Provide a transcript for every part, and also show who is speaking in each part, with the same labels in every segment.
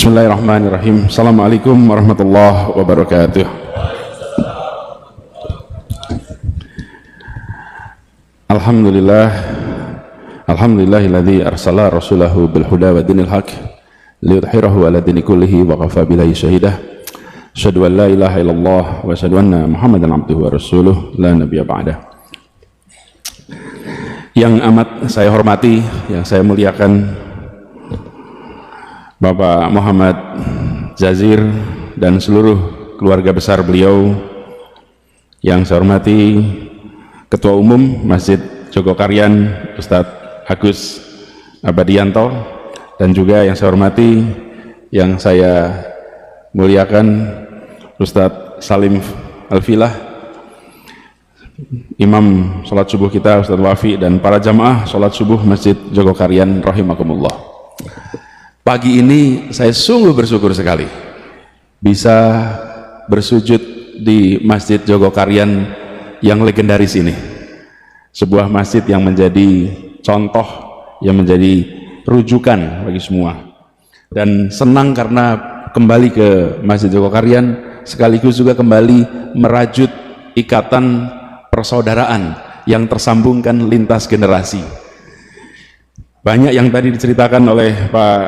Speaker 1: Bismillahirrahmanirrahim. Assalamualaikum warahmatullahi wabarakatuh. Alhamdulillah, alhamdulillahilladzi arsala rasulahu bil huda wa dinil haq liyudhhirahu ala dini kullihi wa kafa billahi syahidah. Asyhadu an la ilaha illallah wa asyhadu anna Muhammadan abduhu wa rasuluh la nabiyya ba'dah. Yang amat saya hormati, yang saya muliakan, Bapak Muhammad Jazir dan seluruh keluarga besar beliau. Yang saya hormati Ketua Umum Masjid Jogokaryan Ustadz Agus Abadianto, dan juga yang saya hormati, yang saya muliakan Ustadz Salim Alfilah, Imam sholat subuh kita Ustadz Wafi, dan para jamaah sholat subuh Masjid Jogokaryan rahimakumullah. Pagi ini saya sungguh bersyukur sekali bisa bersujud di Masjid Jogokaryan yang legendaris ini, sebuah masjid yang menjadi contoh, yang menjadi rujukan bagi semua. Dan senang karena kembali ke Masjid Jogokaryan sekaligus juga kembali merajut ikatan persaudaraan yang tersambungkan lintas generasi. Banyak yang tadi diceritakan oleh Pak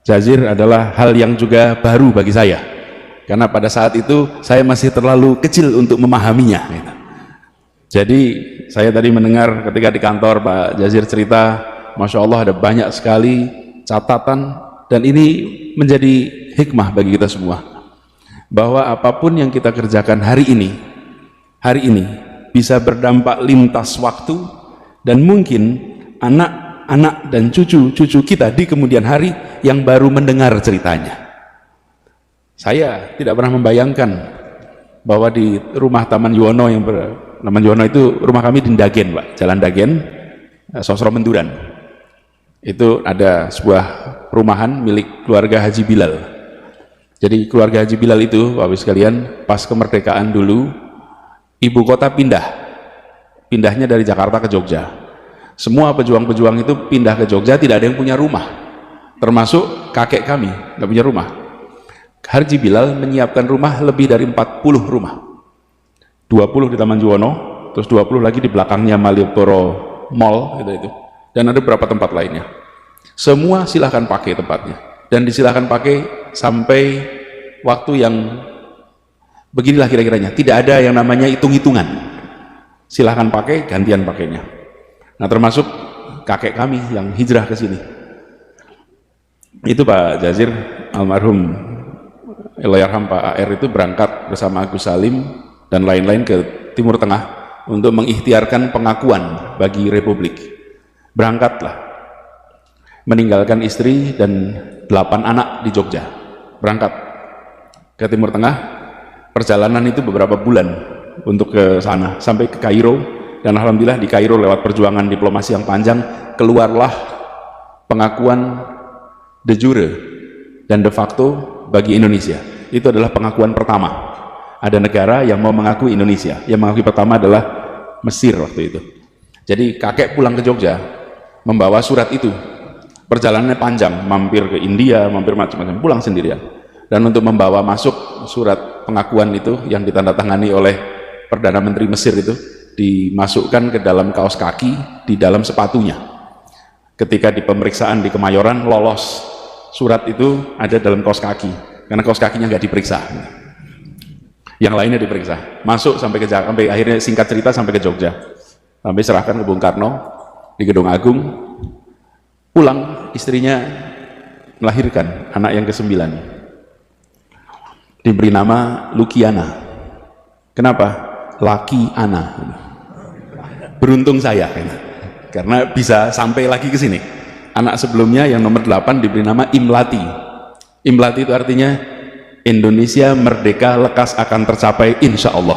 Speaker 1: Jazir adalah hal yang juga baru bagi saya, karena pada saat itu saya masih terlalu kecil untuk memahaminya. Jadi saya tadi mendengar ketika di kantor Pak Jazir cerita, Masya Allah ada banyak sekali catatan, dan ini menjadi hikmah bagi kita semua, bahwa apapun yang kita kerjakan hari ini bisa berdampak lintas waktu, dan mungkin anak dan cucu-cucu kita di kemudian hari yang baru mendengar ceritanya. Saya tidak pernah membayangkan bahwa di rumah Taman Yuwono, Taman Yuwono itu rumah kami di Dagen, Pak, Jalan Dagen, Sosro Menduran. Itu ada sebuah perumahan milik keluarga Haji Bilal. Jadi keluarga Haji Bilal itu, Bapak Ibu sekalian, pas kemerdekaan dulu, ibu kota pindahnya dari Jakarta ke Jogja. Semua pejuang-pejuang itu pindah ke Jogja, tidak ada yang punya rumah, termasuk kakek kami, nggak punya rumah. Haji Bilal menyiapkan rumah lebih dari 40 rumah, 20 di Taman Juwono, terus 20 lagi di belakangnya Malioboro Mall gitu, dan ada beberapa tempat lainnya. Semua silahkan pakai tempatnya, dan disilahkan pakai sampai waktu yang beginilah kira-kiranya. Tidak ada yang namanya hitung-hitungan, silahkan pakai, gantian pakainya. Nah, termasuk kakek kami yang hijrah ke sini. Itu Pak Jazir, almarhum Allahyarham Pak AR itu berangkat bersama Agus Salim dan lain-lain ke Timur Tengah untuk mengikhtiarkan pengakuan bagi Republik. Berangkatlah, meninggalkan istri dan 8 anak di Jogja, berangkat ke Timur Tengah. Perjalanan itu beberapa bulan untuk ke sana, sampai ke Kairo. Dan alhamdulillah di Kairo lewat perjuangan diplomasi yang panjang, keluarlah pengakuan de jure dan de facto bagi Indonesia. Itu adalah pengakuan pertama. Ada negara yang mau mengakui Indonesia. Yang mengakui pertama adalah Mesir waktu itu. Jadi kakek pulang ke Jogja membawa surat itu. Perjalanannya panjang, mampir ke India, mampir macam-macam, pulang sendirian. Dan untuk membawa masuk surat pengakuan itu yang ditandatangani oleh Perdana Menteri Mesir itu, dimasukkan ke dalam kaos kaki di dalam sepatunya. Ketika di pemeriksaan di Kemayoran, lolos, surat itu ada dalam kaos kaki, karena kaos kakinya nggak diperiksa, yang lainnya diperiksa. Masuk sampai ke Jakarta, sampai akhirnya singkat cerita sampai ke Jogja, sampai serahkan ke Bung Karno di Gedung Agung. Pulang, istrinya melahirkan anak yang ke-9, diberi nama Lukiana. Kenapa? Laki Ana. Beruntung saya, karena bisa sampai lagi ke sini. Anak sebelumnya yang nomor 8 diberi nama Imlati. Imlati itu artinya Indonesia merdeka lekas akan tercapai insya Allah.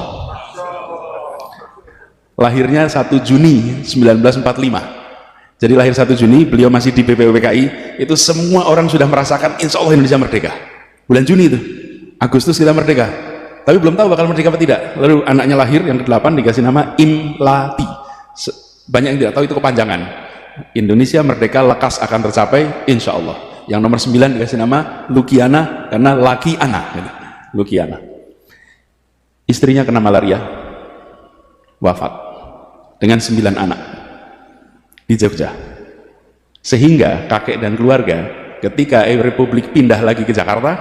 Speaker 1: Lahirnya 1 Juni 1945. Jadi lahir 1 Juni, beliau masih di BPUPKI, itu semua orang sudah merasakan insya Allah Indonesia merdeka. Bulan Juni itu, Agustus kita merdeka, tapi belum tahu bakal merdeka apa tidak. Lalu anaknya lahir yang ke-8 dikasih nama Imlati. Banyak yang tidak tahu itu kepanjangan. Indonesia merdeka lekas akan tercapai insya Allah. Yang nomor 9 dikasih nama Lukiana karena laki anak gitu. Lukiana. Istrinya kena malaria, wafat dengan 9 anak di Jogja. Sehingga kakek dan keluarga ketika Republik pindah lagi ke Jakarta,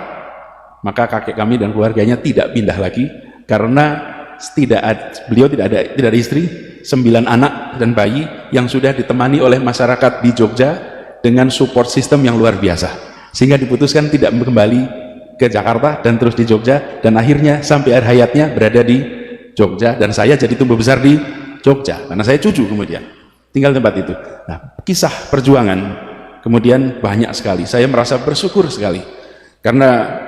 Speaker 1: maka kakek kami dan keluarganya tidak pindah lagi karena beliau tidak ada istri, 9 anak dan bayi yang sudah ditemani oleh masyarakat di Jogja dengan support system yang luar biasa, sehingga diputuskan tidak kembali ke Jakarta dan terus di Jogja, dan akhirnya sampai akhir hayatnya berada di Jogja, dan saya jadi tumbuh besar di Jogja karena saya cucu kemudian tinggal di tempat itu. Nah, kisah perjuangan kemudian banyak sekali. Saya merasa bersyukur sekali karena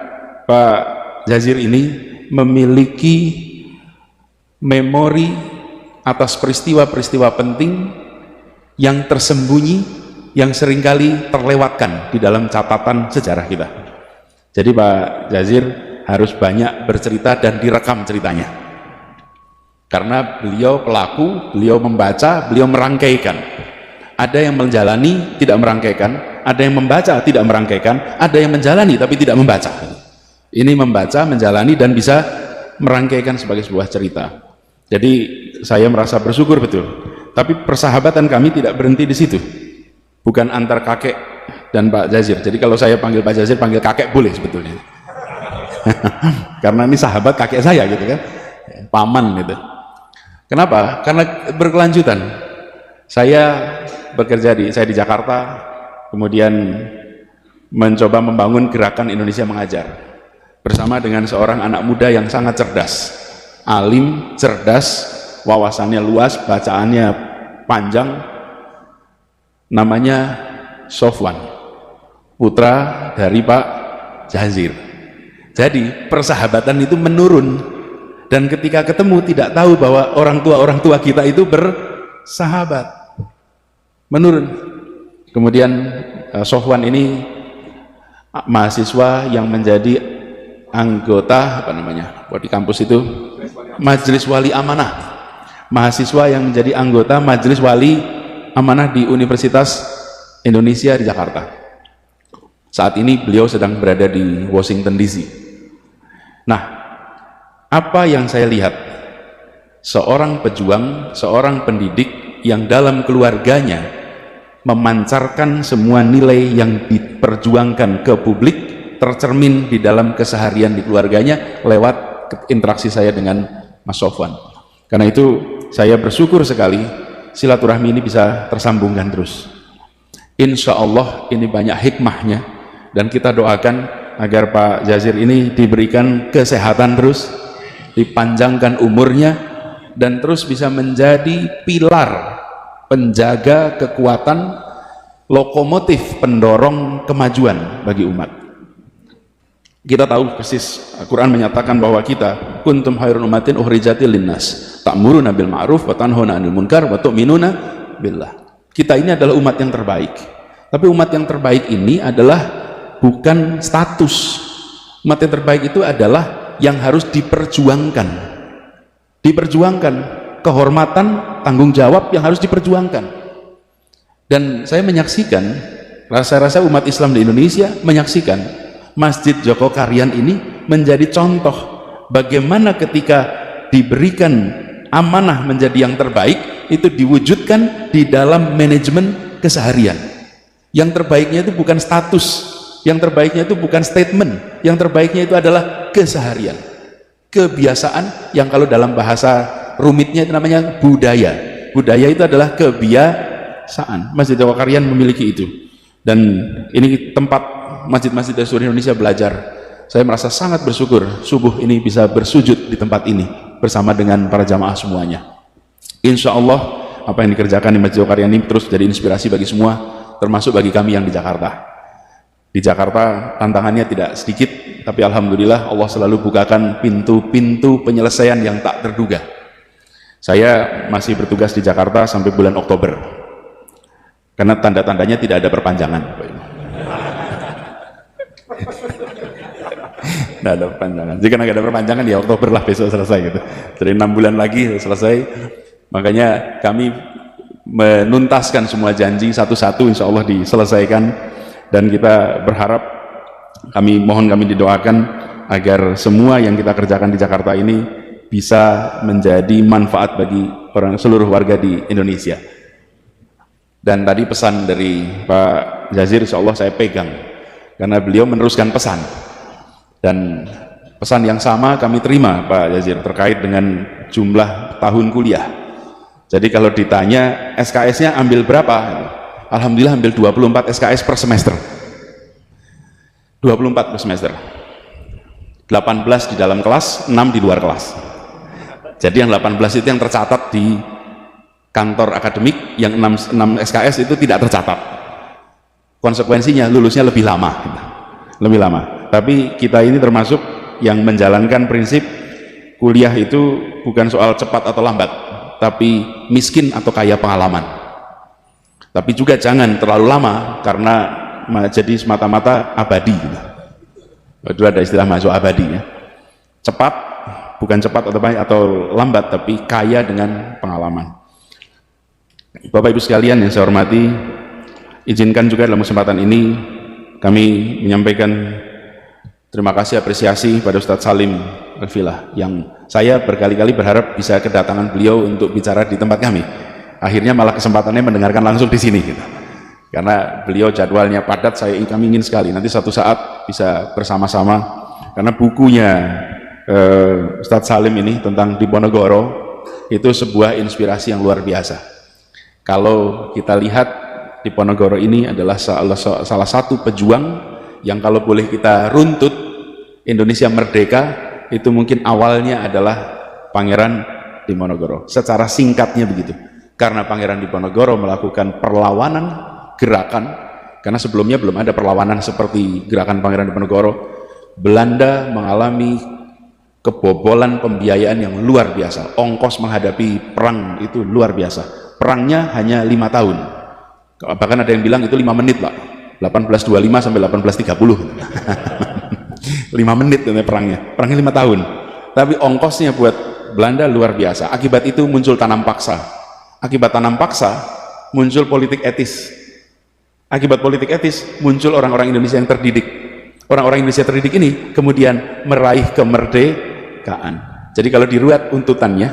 Speaker 1: Pak Jazir ini memiliki memori atas peristiwa-peristiwa penting yang tersembunyi, yang seringkali terlewatkan di dalam catatan sejarah kita. Jadi Pak Jazir harus banyak bercerita dan direkam ceritanya, karena beliau pelaku, beliau membaca, beliau merangkaikan. Ada yang menjalani tidak merangkaikan, ada yang membaca tidak merangkaikan, ada yang menjalani tapi tidak membaca. Ini membaca, menjalani, dan bisa merangkaikan sebagai sebuah cerita. Jadi saya merasa bersyukur betul. Tapi persahabatan kami tidak berhenti di situ. Bukan antar kakek dan Pak Jazir. Jadi kalau saya panggil Pak Jazir, panggil kakek boleh sebetulnya. Karena ini sahabat kakek saya gitu kan. Paman gitu. Kenapa? Karena berkelanjutan. Saya bekerja saya di Jakarta, kemudian mencoba membangun gerakan Indonesia Mengajar bersama dengan seorang anak muda yang sangat cerdas. Alim, cerdas, wawasannya luas, bacaannya panjang, namanya Sofwan, putra dari Pak Jazir. Jadi persahabatan itu menurun, dan ketika ketemu tidak tahu bahwa orang tua kita itu bersahabat, menurun. Kemudian Sofwan ini mahasiswa yang menjadi anggota di kampus itu Majelis Wali Amanah, mahasiswa yang menjadi anggota Majelis Wali Amanah di Universitas Indonesia di Jakarta. Saat ini beliau sedang berada di Washington DC. Nah, apa yang saya lihat? Seorang pejuang, seorang pendidik yang dalam keluarganya memancarkan semua nilai yang diperjuangkan ke publik, tercermin di dalam keseharian di keluarganya lewat interaksi saya dengan Mas Sofwan. Karena itu saya bersyukur sekali silaturahmi ini bisa tersambungkan terus. Insya Allah ini banyak hikmahnya, dan kita doakan agar Pak Jazir ini diberikan kesehatan terus, dipanjangkan umurnya, dan terus bisa menjadi pilar penjaga kekuatan, lokomotif pendorong kemajuan bagi umat. Kita tahu persis Al-Quran menyatakan bahwa kita kuntum khairun ummatin ukhrijatil linnas ta'muruna bil ma'ruf wa tanhauna 'anil munkar wa tu'minuna billah. Kita ini adalah umat yang terbaik. Tapi umat yang terbaik ini adalah bukan status. Umat yang terbaik itu adalah yang harus diperjuangkan. Diperjuangkan, kehormatan, tanggung jawab yang harus diperjuangkan. Dan saya menyaksikan, rasa-rasa umat Islam di Indonesia menyaksikan Masjid Joko Karyan ini menjadi contoh bagaimana ketika diberikan amanah menjadi yang terbaik, itu diwujudkan di dalam manajemen keseharian. Yang terbaiknya itu bukan status, yang terbaiknya itu bukan statement, yang terbaiknya itu adalah keseharian, kebiasaan, yang kalau dalam bahasa rumitnya itu namanya budaya. Budaya itu adalah kebiasaan. Masjid Joko Karyan memiliki itu, dan ini tempat masjid-masjid dari seluruh Indonesia belajar. Saya merasa sangat bersyukur subuh ini bisa bersujud di tempat ini bersama dengan para jamaah semuanya. Insya Allah apa yang dikerjakan di Masjid Joko Karyan ini terus jadi inspirasi bagi semua, termasuk bagi kami yang di Jakarta. Di Jakarta tantangannya tidak sedikit, tapi alhamdulillah Allah selalu bukakan pintu-pintu penyelesaian yang tak terduga. Saya masih bertugas di Jakarta sampai bulan Oktober, karena tanda-tandanya tidak ada perpanjangan. Tidak ada perpanjangan. Jika nggak ada perpanjangan ya Oktober lah, besok selesai gitu. Jadi 6 bulan lagi selesai. Makanya kami menuntaskan semua janji satu-satu, insya Allah diselesaikan, dan kita berharap, kami didoakan agar semua yang kita kerjakan di Jakarta ini bisa menjadi manfaat bagi seluruh warga di Indonesia. Dan tadi pesan dari Pak Jazir insya Allah saya pegang, karena beliau meneruskan pesan, dan pesan yang sama kami terima Pak Jazir terkait dengan jumlah tahun kuliah. Jadi kalau ditanya SKS-nya ambil berapa, alhamdulillah ambil 24 SKS per semester, 24 per semester, 18 di dalam kelas, 6 di luar kelas. Jadi yang 18 itu yang tercatat di kantor akademik, yang 6 SKS itu tidak tercatat. Konsekuensinya lulusnya lebih lama. Tapi kita ini termasuk yang menjalankan prinsip kuliah itu bukan soal cepat atau lambat, tapi miskin atau kaya pengalaman. Tapi juga jangan terlalu lama, karena jadi semata-mata abadi. Itu ada istilah masuk abadi ya. Cepat, bukan cepat atau lambat, tapi kaya dengan pengalaman. Bapak Ibu sekalian yang saya hormati, izinkan juga dalam kesempatan ini kami menyampaikan terima kasih, apresiasi pada Ustadz Salim Al-Filah, yang saya berkali-kali berharap bisa kedatangan beliau untuk bicara di tempat kami. Akhirnya malah kesempatannya mendengarkan langsung di sini gitu. Karena beliau jadwalnya padat, kami ingin sekali nanti satu saat bisa bersama-sama, karena bukunya Ustadz Salim ini tentang Diponegoro itu sebuah inspirasi yang luar biasa. Kalau kita lihat, Diponegoro ini adalah salah satu pejuang yang kalau boleh kita runtut Indonesia merdeka, itu mungkin awalnya adalah Pangeran Diponegoro. Secara singkatnya begitu, karena Pangeran Diponegoro melakukan perlawanan gerakan, karena sebelumnya belum ada perlawanan seperti gerakan Pangeran Diponegoro. Belanda mengalami kebobolan pembiayaan yang luar biasa, ongkos menghadapi perang itu luar biasa. Perangnya hanya 5 tahun, bahkan ada yang bilang itu 5 menit Pak, 1825 sampai 1830 5 menit perangnya 5 tahun, tapi ongkosnya buat Belanda luar biasa. Akibat itu muncul tanam paksa, akibat tanam paksa muncul politik etis, akibat politik etis muncul orang-orang Indonesia yang terdidik. Orang-orang Indonesia terdidik ini kemudian meraih kemerdekaan. Jadi kalau diruat tuntutannya,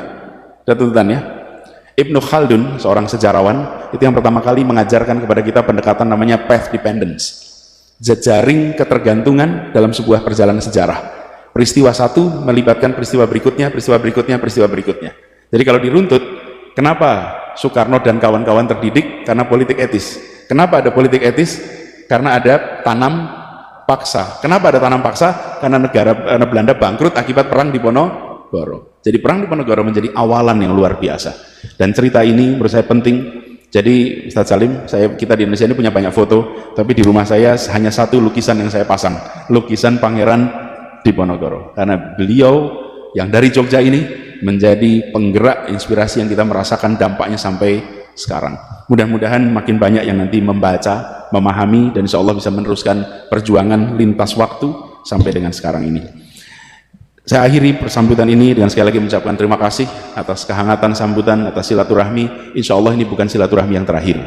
Speaker 1: Ibnu Khaldun, seorang sejarawan, itu yang pertama kali mengajarkan kepada kita pendekatan namanya path dependence, jejaring ketergantungan dalam sebuah perjalanan sejarah. Peristiwa satu melibatkan peristiwa berikutnya, peristiwa berikutnya, peristiwa berikutnya. Jadi kalau diruntut, kenapa Soekarno dan kawan-kawan terdidik? Karena politik etis. Kenapa ada politik etis? Karena ada tanam paksa. Kenapa ada tanam paksa? Karena negara Belanda bangkrut akibat perang Diponegoro. Jadi perang Diponegoro menjadi awalan yang luar biasa. Dan cerita ini menurut saya penting. Jadi Ustadz Salim, kita di Indonesia ini punya banyak foto, tapi di rumah saya hanya satu lukisan yang saya pasang, lukisan Pangeran Diponegoro. Karena beliau yang dari Jogja ini menjadi penggerak inspirasi yang kita merasakan dampaknya sampai sekarang. Mudah-mudahan makin banyak yang nanti membaca, memahami, dan insya Allah bisa meneruskan perjuangan lintas waktu sampai dengan sekarang ini. Saya akhiri persambutan ini dengan sekali lagi mengucapkan terima kasih atas kehangatan sambutan, atas silaturahmi. Insya Allah ini bukan silaturahmi yang terakhir.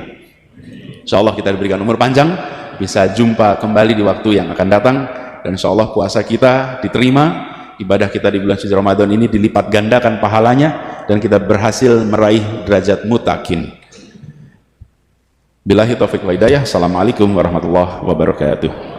Speaker 1: Insya Allah kita diberikan umur panjang, bisa jumpa kembali di waktu yang akan datang, dan insya Allah puasa kita diterima, ibadah kita di bulan suci Ramadan ini dilipat gandakan pahalanya, dan kita berhasil meraih derajat mutakin. Billahi taufiq wa hidayah. Assalamualaikum warahmatullahi wabarakatuh.